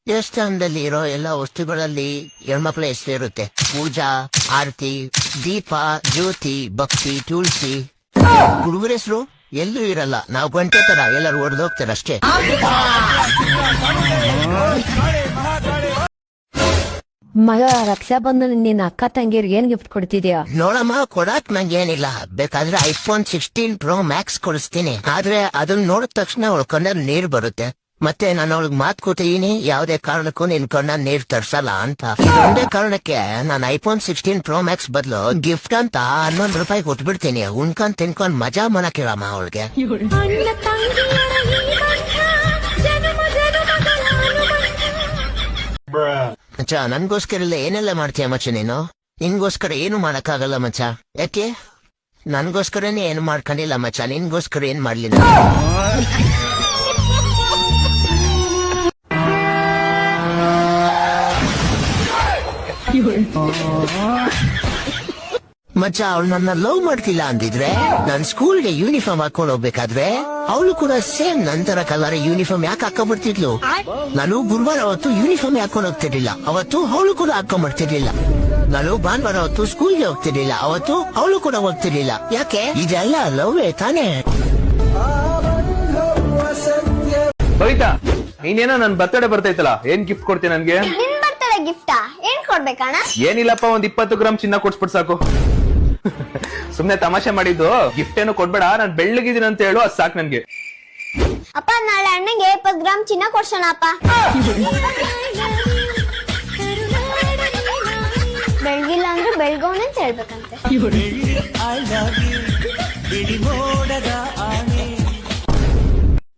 ದೇವಸ್ಥಾನದಲ್ಲಿ ಇರೋ ಎಲ್ಲ ವಸ್ತುಗಳಲ್ಲಿ ಹೆಣ್ಮಕ್ಳ ಹೆಸರು ಇರುತ್ತೆ. ಪೂಜಾ, ಆರತಿ, ದೀಪ, ಜ್ಯೋತಿ, ಭಕ್ತಿ, ತುಳಸಿ. ಹುಡುಗರ ಹೆಸರು ಎಲ್ಲೂ ಇರಲ್ಲ. ನಾವು ಗಂಟೆ ತರ ಎಲ್ಲರೂ ಹೊಡೆದೋಗ್ತಾರೆ ಅಷ್ಟೇ. ಮಗ, ರಕ್ಷಾ ಬಂಧನ ನಿನ್ನ ಅಕ್ಕ ತಂಗಿಯರಿಗೆ ಏನ್ ಗಿಫ್ಟ್ ಕೊಡ್ತಿದ್ಯಾ? ನೋಡಮ್ಮ, ಕೊಡಾಕ್ ನಂಗೇನಿಲ್ಲ. ಬೇಕಾದ್ರೆ ಐಫೋನ್ 16 Pro Max ಕೊಡಿಸ್ತೀನಿ. ಆದ್ರೆ ಅದನ್ನ ನೋಡಿದ ತಕ್ಷಣ ಅವಳ ಕಣ್ಣಲ್ಲಿ ನೀರ್ ಬರುತ್ತೆ. ಮತ್ತೆ ನಾನು ಅವಳಿಗೆ ಮಾತು ಕೊಟ್ಟಿದ್ದೀನಿ, ಯಾವುದೇ ಕಾರಣಕ್ಕೂ ನಿನ್ ಕಣ್ಣ ನೀರ್ ತರ್ಸಲ್ಲ ಅಂತ. ಇದೊಂದೇ ಕಾರಣಕ್ಕೆ ನಾನು ಐಫೋನ್ 16 Pro Max ಬದಲು ಗಿಫ್ಟ್ ಅಂತ 11 ರೂಪಾಯಿ ಕೊಟ್ಬಿಡ್ತೀನಿ. ಉಣ್ಕೊಂಡ್ ತಿನ್ಕೊಂಡ್ ಮಜಾ ಮಾಡಕ್ಕಿರಮ್ಮ ಅವಳಿಗೆ. ಮಚ್ಚ, ನನ್ಗೋಸ್ಕರ ಏನೆಲ್ಲ ಮಾಡ್ತೀಯ ಮಚ್ಚ ನೀನು? ನಿನ್ಗೋಸ್ಕರ ಏನು ಮಾಡಕ್ಕಾಗಲ್ಲ ಮಚ್ಚ. ಯಾಕೆ? ನನ್ಗೋಸ್ಕರನೇ ಏನು ಮಾಡ್ಕೊಂಡಿಲ್ಲ ಮಚ್ಚ. ನಿನ್ಗೋಸ್ಕರ ಏನ್ ಮಾಡ್ಲಿಲ್ಲ. ಮಚ್ಚ, ಅವಳು ನನ್ನ ಲವ್ ಮಾಡ್ತಿಲ್ಲ ಅಂದಿದ್ರೆ ನಾನ್ ಸ್ಕೂಲ್ಗೆ ಯೂನಿಫಾರ್ಮ್ ಹಾಕೊಂಡ್ ಹೋಗ್ಬೇಕಾದ್ರೆ ಅವಳು ಕೂಡ ಸೇಮ್ ನಂತರ ಕಲರ್ ಯೂನಿಫಾರ್ಮ್ ಯಾಕೆ ಹಾಕೊಂಡ್ಬರ್ತಿದ್ಲು? ನಾನು ಗುರುವಾರ ಅವತ್ತು ಯೂನಿಫಾರ್ಮ್ ಹಾಕೊಂಡ್ ಹೋಗ್ತಿರ್ಲಿಲ್ಲ, ಅವತ್ತು ಅವಳು ಕೂಡ ಹಾಕೊಂಡ್ಬರ್ತಿರ್ಲಿಲ್ಲ. ನಾನು ಭಾನುವಾರ ಅವತ್ತು ಸ್ಕೂಲ್ಗೆ ಹೋಗ್ತಿರ್ಲಿಲ್ಲ, ಅವತ್ತು ಅವಳು ಕೂಡ ಹೋಗ್ತಿರ್ಲಿಲ್ಲ. ಯಾಕೆ? ಇದೆಲ್ಲ ಲವ್ ತಾನೇ. ಕವಿತಾ, ನೀನೇನೋ ನನ್ ಬರ್ತಡೇ ಬರ್ತೈತಲ್ಲ, ಏನ್ ಗಿಫ್ಟ್ ಕೊಡ್ತೀನಿ ನನ್ಗೆ? ನಿನ್ ಬರ್ತಡೇ ಗಿಫ್ಟಾ? ಏನ್ ಕೊಡ್ಬೇಕಣ್ಣ? ಏನಿಲ್ಲಪ್ಪ, ಒಂದ್ 20 ಗ್ರಾಮ್ ಚಿನ್ನ ಕೊಡ್ಸ್ಬಿಟ್ ಸಾಕು. ಸುಮ್ನೆ ತಮಾಷೆ ಮಾಡಿದ್ದು. ಗಿಫ್ಟ್ ಏನು ಕೊಡ್ಬೇಡ, ನಾನ್ ಬೆಳ್ಳಗಿದ್ದೀನಿ ಅಂತ ಹೇಳು, ಅದ್ ಸಾಕು ನನ್ಗೆ. ಅಪ್ಪ, ನಾಳೆ ಅಣ್ಣಂಗೆ 20 ಗ್ರಾಮ್ ಚಿನ್ನ ಕೊಡ್ಸೋಣ ಅಪ್ಪ. ಬೆಳ್ಗಿಲ್ಲ ಅಂದ್ರೆ ಬೆಳ್ಗೋಣ ಅಂತ ಹೇಳ್ಬೇಕಂತೆ.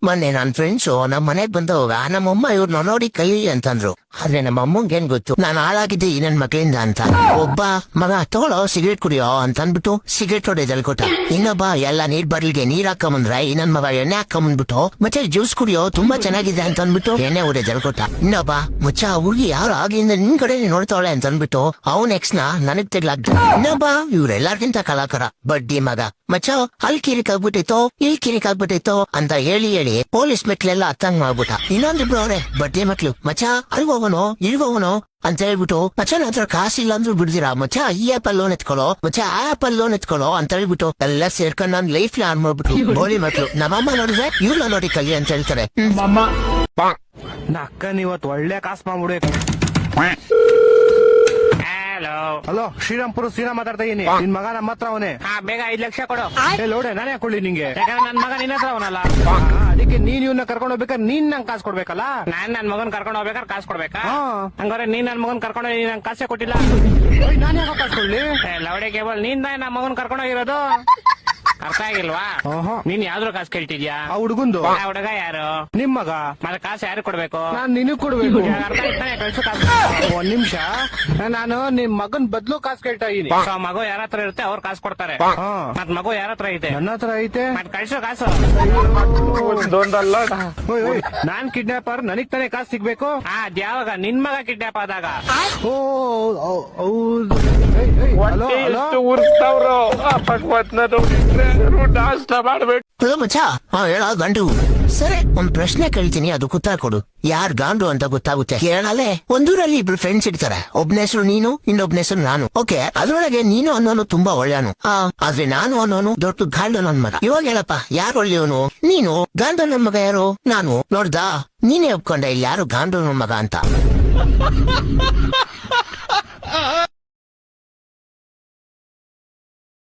ಮೊನ್ನೆ ನನ್ ಫ್ರೆಂಡ್ಸು ನಮ್ ಮನೆಗ್ ಬಂದವಾಗ ನಮ್ಮಮ್ಮ ಇವ್ರನ್ನ ನೋಡಿ ಕೈ ಅಂತಂದ್ರು. ಆದ್ರೆ ನಮ್ಮ ಅಮ್ಮಂಗೆ ಏನ್ ಗೊತ್ತು ನಾನು ಹಾಳಾಗಿದ್ದೆ ಈ ನನ್ ಮಗಳಿಂದ ಅಂತ. ಒಬ್ಬ ಮಗ ತಗೊಳ್ಳೋ ಸಿಗರೇಟ್ ಕುಡಿಯೋ ಅಂತ ಅಂದ್ಬಿಟ್ಟು ಸಿಗರೇಟ್ ಹೊಡೆದಲ್ಲಿ ಕೊಟ್ಟ. ಇನ್ನೊಬ್ಬ ಎಲ್ಲ ನೀರ್ ಬರ್ಲಿಗೆ ನೀರ್ ಹಾಕೊಂಬಂದ್ರೆ ಈ ನನ್ ಮಗ ಎಣ್ಣೆ ಹಾಕೊಂಬಂದ್ಬಿಟ್ಟು ಮತ್ತೆ ಜ್ಯೂಸ್ ಕುಡಿಯೋ ತುಂಬಾ ಚೆನ್ನಾಗಿದೆ ಅಂತ ಅಂದ್ಬಿಟ್ಟು ಎಣ್ಣೆ ಹೊಡೆದಲ್ಲಿ ಕೊಟ್ಟ. ಇನ್ನೊಬ್ಬ ಮುಚ್ಚ ಹುಡುಗಿ ಯಾರು ಆಗಿಂದ ನಿನ್ ಕಡೆ ನೋಡ್ತಾವಳೆ ಅಂತ ಅಂದ್ಬಿಟ್ಟು ಅವನ್ ಎಕ್ಸ್ ನ ನನಗ್ ತೆಗ್ಲಾಗ್ದ. ಇನ್ನೊಬ್ಬ ಇವ್ರೆಲ್ಲಾರ್ಗಿಂತ ಕಲಾಕಾರ ಬಡ್ಡಿ ಮಗ ಮಚ್ಚ ಅಲ್ಲಿ ಕಿರಿಕ್ ಆಗ್ಬಿಟ್ಟಿತ್ತೋ ಇಲ್ಲಿ ಕಿರಿಕ್ ಆಗ್ಬಿಟ್ಟಿತ್ತೋ ಅಂತ ಹೇಳಿ ಹೇಳಿ ಪೊಲೀಸ್ ಮೆಟ್ಲೆಲ್ಲ ಹತ್ತಂಗ್ ಮಾಡ್ಬಿಟ್ಟ. ಇನ್ನೊಂದಿಬ್ರು ಅವ್ರೆ ಬಡ್ಡಿ ಮಕ್ಳು ಮಚ್ಚ ಅಲ್ಗೋವನೋ ಇಲ್ಗೋವನೋ ಅಂತ ಹೇಳ್ಬಿಟ್ಟು ಮಚ್ಚ ನನ್ನ ಹತ್ರ ಕಾಸಿಲ್ಲ ಅಂದ್ರೂ ಬಿಡ್ದಿರಾ ಮಚ್ಚ ಈ ಆಪಲ್ ಲೋನ್ ಎತ್ಕೊಳ್ಳೋ ಮಚ್ಚ ಆ ಆಪಲ್ ಲೋನ್ ಎತ್ಕೊಳ್ಳೋ ಅಂತ ಹೇಳ್ಬಿಟ್ಟು ಎಲ್ಲ ಸೇರ್ಕೊಂಡ್ ನನ್ ಲೈಫ್ ನ ಆನ್ ಮಾಡ್ಬಿಟ್ಟು ಬೋಳಿ ಮಕ್ಳು. ನಮ್ಮಮ್ಮ ನೋಡಿದ್ರೆ ಇವ್ರನ್ನ ನೋಡಿ ಕಲಿ ಅಂತ ಹೇಳ್ತಾರೆ. ಅಕ್ಕ ನೀವತ್ ಒಳ್ಳೆ ಕಾಸು ಮಾಡ್ಬಿಡ್ಬೇಕು. ಹಲೋ, ಶ್ರೀರಾಮ್ಪುರ ಶ್ರೀರಾಮ್ ಮಾತಾಡ್ತಾ ಇದೀನಿ. ನಿನ್ ಮಗ ನಮ್ಮ ಹತ್ರ ಅವನೇ. ಬೇಗ 5 ಲಕ್ಷ ಕೊಡು. ಲೋಡೆ ನಾನೇ ಹಾಕೊಳ್ಳಿ ನಿಂಗೆ. ನನ್ ಮಗ ನಿನ್ನ ಹತ್ರ ಅವನಲ್ಲ. ಅದಕ್ಕೆ ನೀನ್ ಇವನ್ನ ಕರ್ಕೊಂಡು ಹೋಗ್ಬೇಕಾದ್ರೆ ನೀನ್ ನಂಗೆ ಕಾಸು ಕೊಡ್ಬೇಕಲ್ಲ. ನಾನ್ ನನ್ ಮಗನ್ ಕರ್ಕೊಂಡು ಹೋಗ್ಬೇಕಾದ್ರೆ ಕಾಸು ಕೊಡ್ಬೇಕಾ? ಹಂಗಾರೆ ನೀನ್ ನನ್ ಮಗನ್ ಕರ್ಕೊಂಡು ನೀನ್ ನಂಗೆ ಕಾಸೇ ಕೊಟ್ಟಿಲ್ಲ. ನಾನು ಯಾಕೆ ಕಾಸು ಕೊಡ್ಲಿ? ಲವಡೆ ಕೇಬಲ್ ನೀನ್ ನನ್ನ ಮಗನ್ ಕರ್ಕೊಂಡು ಹೋಗಿರೋದು. ಅರ್ಥ ಆಗಿಲ್ವಾ? ನೀನ್ ಯಾವ್ದ್ರ ಕಾಸು ಕೇಳ್ತಿದ್ಯಾ? ಆ ಹುಡುಗಂದು. ಆ ಹುಡುಗ ಯಾರು? ನಿಮ್ ಮಗ. ಮತ್ತೆ ಕಾಸು ಯಾರು ಕೊಡ್ಬೇಕು? ನಾನ್ ನಿನಗ್ ಕೊಡ್ಬೇಕು. ಅರ್ಥ ಆಯ್ತಾನೆ? ಕಳ್ಸು ಕಾಸು. ಒಂದ್ ನಿಮಿಷ, ನಾನು ನಿಮ್ ಮಗನ್ ಬದ್ಲು ಕಾಸು ಕೇಳ್ತಾ ಇದೀನಿ. ಮಗು ಯಾರ ಹತ್ರ ಇರುತ್ತೆ ಅವ್ರು ಕಾಸು ಕೊಡ್ತಾರೆ. ಮತ್ ಮಗು ಯಾರ ಹತ್ರ ಐತೆ? ನನ್ನ ಹತ್ರ ಐತೆ. ಮತ್ ಕಳ್ಸು ಕಾಸು. ನಾನ್ ಕಿಡ್ನಾಪರ್, ನನಗ್ ತಾನೇ ಕಾಸು ಸಿಗ್ಬೇಕು. ಅದ್ಯಾವಾಗ? ನಿನ್ ಮಗ ಕಿಡ್ನಾಪ್ ಆದಾಗ. ಓ ಹೌದು. ಮಚ್ಚ ಹೇಳ ಗಂಡು. ಸರಿ, ಒಂದ್ ಪ್ರಶ್ನೆ ಕೇಳ್ತೀನಿ, ಅದು ಗೊತ್ತಾ ಕೊಡು. ಯಾರ್ ಗಾಂಡು ಅಂತ ಗೊತ್ತಾಗುತ್ತೆ. ಕೇಳಲೆ ಒಂದೂರಲ್ಲಿ ಇಬ್ರು ಫ್ರೆಂಡ್ಸ್ ಇರ್ತಾರೆ. ಒಬ್ನ ಹೆಸರು ನೀನು, ಇನ್ನೊಬ್ನ ಹೆಸರು ನಾನು. ಓಕೆ, ಅದ್ರೊಳಗೆ ನೀನು ಅನ್ನೋನು ತುಂಬಾ ಒಳ್ಳೆಯವನು. ಆದ್ರೆ ನಾನು ಅನ್ನೋನು ದೊಡ್ಡ ಗಾಂಡು ನನ್ ಮಗ. ಇವಾಗ ಹೇಳಪ್ಪ, ಯಾರು ಒಳ್ಳೆಯವನು? ನೀನು. ಗಾಂಡು ನನ್ ಮಗ ಯಾರು? ನಾನು. ನೋಡ್ದಾ, ನೀನೇ ಒಪ್ಕೊಂಡೆ ಇಲ್ಲಿ ಯಾರು ಗಾಂಡು ನನ್ ಮಗ ಅಂತ.